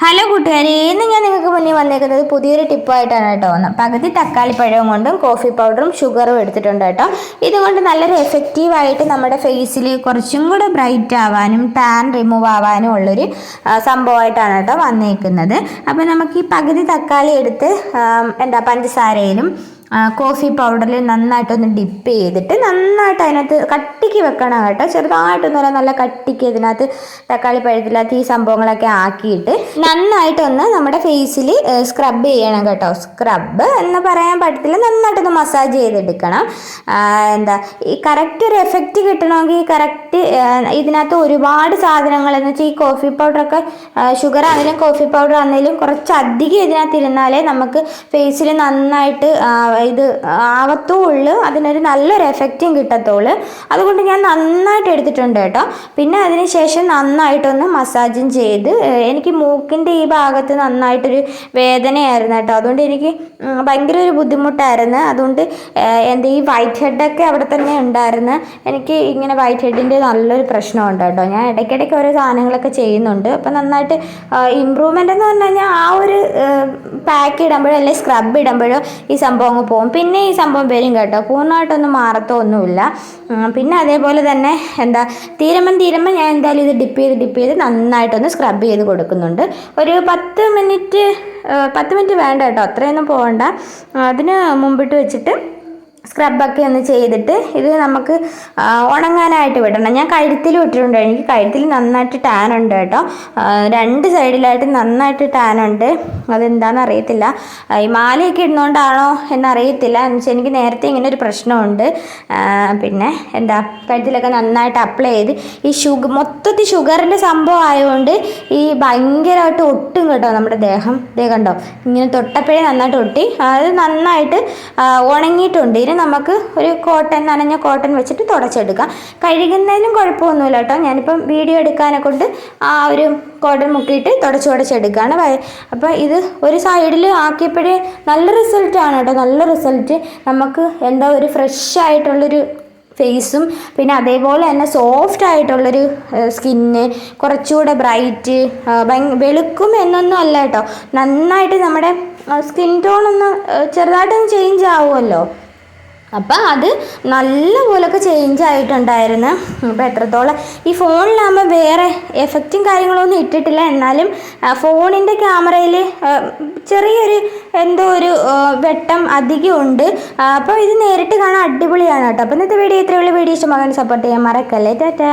Hello കൂട്ടുകാരെ, ഇന്ന് ഞാൻ നിങ്ങൾക്ക് മുന്നിൽ വന്നേക്കുന്നത് പുതിയൊരു ടിപ്പായിട്ടാണ് കേട്ടോ. പകുതി തക്കാളി പഴവും കൊണ്ടും കോഫി പൗഡറും ഷുഗറും എടുത്തിട്ടുണ്ട് കേട്ടോ. ഇതുകൊണ്ട് നല്ലൊരു എഫക്റ്റീവായിട്ട് നമ്മുടെ ഫേസിൽ കുറച്ചും കൂടെ ബ്രൈറ്റ് ആവാനും ടാൻ റിമൂവ് ആവാനും ഉള്ളൊരു സംഭവമായിട്ടാണ് കേട്ടോ വന്നേക്കുന്നത്. അപ്പോൾ നമുക്ക് ഈ പകുതി തക്കാളി എടുത്ത് പഞ്ചസാരയിലും കോഫി പൗഡറിൽ നന്നായിട്ടൊന്ന് ഡിപ്പ് ചെയ്തിട്ട് നന്നായിട്ട് അതിനകത്ത് കട്ടിക്ക് വെക്കണം കേട്ടോ. ചെറുതായിട്ടൊന്നുമല്ല, നല്ല കട്ടിക്ക് ഇതിനകത്ത് തക്കാളി പഴത്തിനകത്ത് ഈ സംഭവങ്ങളൊക്കെ ആക്കിയിട്ട് നന്നായിട്ടൊന്ന് നമ്മുടെ ഫേസിൽ സ്ക്രബ് ചെയ്യണം കേട്ടോ. സ്ക്രബ് എന്ന് പറയാൻ പറ്റത്തില്ല, നന്നായിട്ടൊന്ന് മസാജ് ചെയ്തെടുക്കണം. ഈ കറക്റ്റ് ഒരു എഫക്റ്റ് കിട്ടണമെങ്കിൽ കറക്റ്റ് ഇതിനകത്ത് ഒരുപാട് സാധനങ്ങൾ എന്ന് വെച്ചാൽ ഈ കോഫി പൗഡറൊക്കെ ഷുഗർ ആണെങ്കിലും കോഫി പൗഡർ ആണെങ്കിലും കുറച്ചധികം ഇതിനകത്ത് ഇരുന്നാലേ നമുക്ക് ഫേസിൽ നന്നായിട്ട് ഇത് ആവത്തുള്ളൂ, അതിനൊരു നല്ലൊരു എഫക്റ്റും കിട്ടത്തുള്ളൂ. അതുകൊണ്ട് ഞാൻ നന്നായിട്ട് എടുത്തിട്ടുണ്ട് കേട്ടോ. പിന്നെ അതിന് ശേഷം നന്നായിട്ടൊന്ന് മസാജും ചെയ്ത് എനിക്ക് മൂക്കിൻ്റെ ഈ ഭാഗത്ത് നന്നായിട്ടൊരു വേദനയായിരുന്നു കേട്ടോ. അതുകൊണ്ട് എനിക്ക് ഭയങ്കര ഒരു ബുദ്ധിമുട്ടായിരുന്നു. അതുകൊണ്ട് ഈ വൈറ്റ് ഹെഡൊക്കെ അവിടെ തന്നെ ഉണ്ടായിരുന്നു. എനിക്ക് ഇങ്ങനെ വൈറ്റ് ഹെഡിൻ്റെ നല്ലൊരു പ്രശ്നമുണ്ട് കേട്ടോ. ഞാൻ ഇടയ്ക്കിടയ്ക്ക് ഓരോ സാധനങ്ങളൊക്കെ ചെയ്യുന്നുണ്ട്. അപ്പം നന്നായിട്ട് ഇമ്പ്രൂവ്മെൻ്റ് എന്ന് പറഞ്ഞു കഴിഞ്ഞാൽ ആ ഒരു പാക്ക് ഇടുമ്പോഴോ അല്ലെങ്കിൽ സ്ക്രബ് ഇടുമ്പോഴോ ഈ സംഭവം പോകും. പിന്നെ ഈ സംഭവം വരും കേട്ടോ, പൂർണ്ണമായിട്ടൊന്നും മാറത്തൊന്നുമില്ല. പിന്നെ അതേപോലെ തന്നെ തീരുമ്പം ഞാൻ എന്തായാലും ഇത് ഡിപ്പ് ചെയ്ത് നന്നായിട്ടൊന്ന് സ്ക്രബ് ചെയ്ത് കൊടുക്കുന്നുണ്ട്. ഒരു 10 മിനിറ്റ് വേണ്ട കേട്ടോ, അത്രയൊന്നും പോകണ്ട. അതിന് മുമ്പിട്ട് വെച്ചിട്ട് സ്ക്രബൊക്കെ ഒന്ന് ചെയ്തിട്ട് ഇത് നമുക്ക് ഉണങ്ങാനായിട്ട് വിടണം. ഞാൻ കഴുത്തിൽ ഇട്ടിട്ടുണ്ട്. എനിക്ക് കഴുത്തിൽ നന്നായിട്ട് ടാൻ ഉണ്ട് കേട്ടോ. 2 സൈഡിലായിട്ട് നന്നായിട്ട് ടാൻ ഉണ്ട്. അതെന്താണെന്ന് അറിയത്തില്ല, ഈ മാലയൊക്കെ ഇടുന്നതുകൊണ്ടാണോ എന്നറിയത്തില്ല. എന്നുവെച്ചാൽ എനിക്ക് നേരത്തെ ഇങ്ങനെ ഒരു പ്രശ്നമുണ്ട്. പിന്നെ കഴുത്തിലൊക്കെ നന്നായിട്ട് അപ്ലൈ ചെയ്ത് ഈ മൊത്തത്തിൽ ഷുഗറിൻ്റെ സംഭവം ആയതുകൊണ്ട് ഈ ഭയങ്കരമായിട്ട് ഒട്ടും കേട്ടോ നമ്മുടെ ദേഹം. കണ്ടോ, ഇങ്ങനെ തൊട്ടപ്പോഴേ നന്നായിട്ട് ഒട്ടി. അത് നന്നായിട്ട് ഉണങ്ങിയിട്ടുണ്ട്. നമുക്ക് ഒരു നനഞ്ഞ കോട്ടൺ വെച്ചിട്ട് തുടച്ചെടുക്കാം. കഴുകുന്നതിനും കുഴപ്പമൊന്നുമില്ല കേട്ടോ. ഞാനിപ്പം വീഡിയോ എടുക്കാനെ കൊണ്ട് ആ ഒരു കോട്ടൺ മുക്കിയിട്ട് തുടച്ചെടുക്കുകയാണ്. അപ്പോൾ ഇത് ഒരു സൈഡിൽ ആക്കിയപ്പോഴേ നല്ല റിസൾട്ടാണ് കേട്ടോ. നല്ല റിസൾട്ട്. നമുക്ക് ഒരു ഫ്രഷ് ആയിട്ടുള്ളൊരു ഫേസും പിന്നെ അതേപോലെ തന്നെ സോഫ്റ്റ് ആയിട്ടുള്ളൊരു സ്കിന്ന്, കുറച്ചുകൂടെ ബ്രൈറ്റ്, വെളുക്കും എന്നൊന്നും അല്ല കേട്ടോ. നന്നായിട്ട് നമ്മുടെ സ്കിൻ ടോണൊന്ന് ചെറുതായിട്ടൊന്ന് ചേഞ്ച് ആവുമല്ലോ. അപ്പം അത് നല്ല പോലൊക്കെ ചേഞ്ച് ആയിട്ടുണ്ടായിരുന്നു. അപ്പോൾ എത്രത്തോളം ഈ ഫോണിലാകുമ്പോൾ വേറെ എഫക്റ്റും കാര്യങ്ങളൊന്നും ഇട്ടിട്ടില്ല. എന്നാലും ഫോണിൻ്റെ ക്യാമറയിൽ ചെറിയൊരു ഒരു വെട്ടം അധികം ഉണ്ട്. അപ്പോൾ ഇത് നേരിട്ട് കാണാൻ അടിപൊളിയാണ് കേട്ടോ. അപ്പോൾ ഇന്നത്തെ വീഡിയോ ഇത്രയുള്ള വീഡിയോ ഇഷ്ടമാകാൻ സപ്പോർട്ട് ചെയ്യാൻ മറക്കല്ലേ. ടാറ്റാ.